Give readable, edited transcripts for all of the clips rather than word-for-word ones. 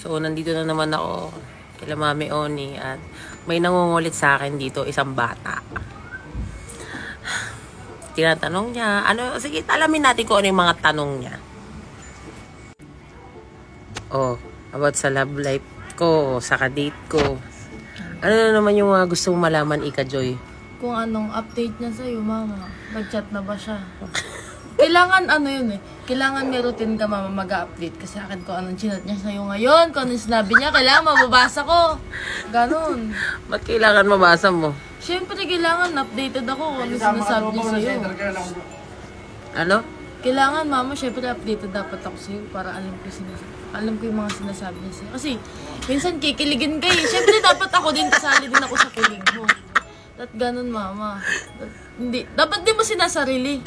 So, nandito na naman ako kila Mami Oni at may nangungulit sa akin dito, isang bata. Tinatanong niya, ano, sige, alamin natin kung ano yung mga tanong niya. Oh, about sa love life ko, sa kadate ko. Ano na naman yung mga gusto mong malaman, Ika Joy? Kung anong update niya sa'yo, mama. Nag-chat na ba siya? Kailangan ano yun eh. Kailangan may routine ka, mama, mag-update. Kasi akin ko anong chinat niya sa'yo ngayon. Kung anong sinabi niya, kailangan mababasa ko. Ganon. Ba't kailangan mabasa mo? Siyempre, kailangan updated ako kung anong sinasabi niya sa'yo. Ano? Kailangan, mama, siyempre updated dapat ako sa'yo para alam ko yung mga sinasabi niya sa'yo. Kasi, minsan kikiligin kayo. Siyempre, dapat ako din, kasali din ako sa kilig mo. At ganun, mama. Dapat di mo sinasarili.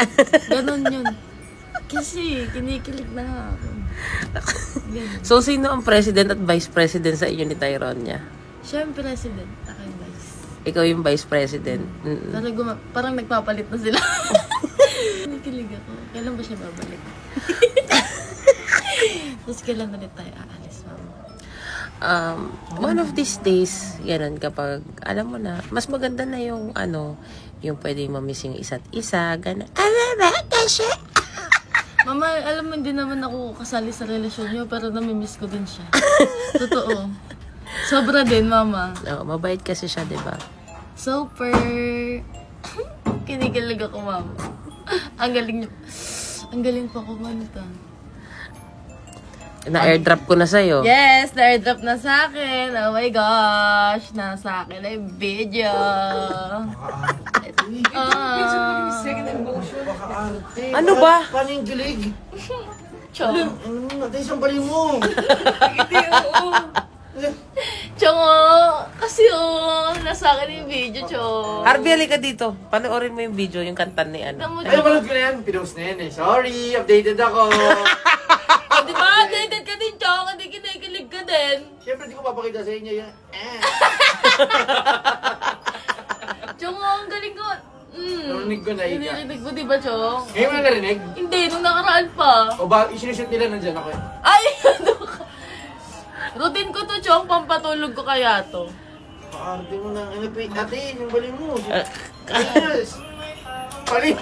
Ganun yun. Kasi, kinikilig na nga ako. So, sino ang president at vice president sa inyo ni Tyronia? Siya yung president, ako yung vice. Ikaw yung vice president. Parang nagpapalit na sila. Kinikilig ako. Kailan ba siya babalik? Tapos kailan ulit tayo aalis, mama? One of these days, ganun, kapag, alam mo na, mas maganda na yung, yung pwedeng mamiss yung isa't isa, ganun. Mama, alam mo, hindi naman ako kasali sa relasyon niyo, pero namimiss ko din siya. Totoo. Sobra din, mama. No, mabait kasi siya, diba? Super. Kinikilig ako, mama. Ang galing niyo. Ang galing pa kumanta. Na-airdrop ko na sa'yo. Yes, na-airdrop na sa akin. Oh my gosh. Nasa akin ay video. Ano ba? Paano yung gilig? Chong. Natin isang bali mo. Chong, kasi nasa akin yung video, Chong. Harvey, halika dito. Panoorin mo yung video, yung kanta ni ano. Ay, manood ko na yan. Pinost na yan eh. Sorry, updated ako. Di ba? Updated ka din, Chong. Hindi kinikilig ka din. Siyempre, di ko papakita sa inyo yan. Chong, ang galing ko. Narinig ko na ika. Narinig mo, di ba, Chong? Ngayon mo na narinig? Hindi, nung nakaraan pa. O ba, isinushoot nila nandyan ako eh. Ay, ano ka? Routine ko to, Chong. Pampatulog ko kaya to. Paarte mo na. Ate, yung bali mo. Yes. Bali.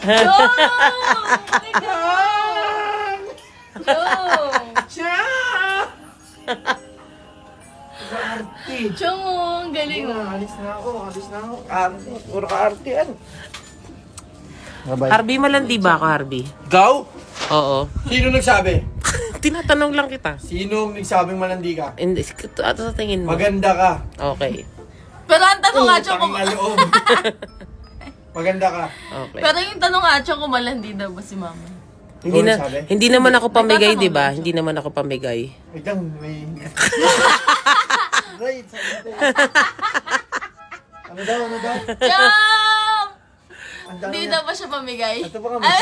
Chong! Oh my God! Chong! Siya! Arte. Chong, ang galing mo. Alis na ako. Arte. Puro ka-arte yan. Harvey, malandi ba ako, Harvey? Go? Oo. Sino nagsabi? Tinatanong lang kita. Sino nagsabing malandi ka? Hindi, ato sa tingin mo. Maganda ka. Okay. Pero ang tanong nga, Chong, Tanging aloob. Maganda ka. Okay. pero yung tanong nga, Chong, kung malandi daw ba si mama? Hindi naman ako pamigay, di ba? Hindi naman ako pamigay. Wait lang, may... Right, sabi tayo. Ano daw? Chong! Ang dami Hindi niya. daw ba siya pamigay? Ito pa nga, Ay,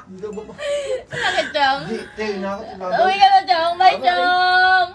Hindi daw ba? sakit, Chong. Hindi, tayo na ako. Uwi ka na, Chong. Bye, Chong!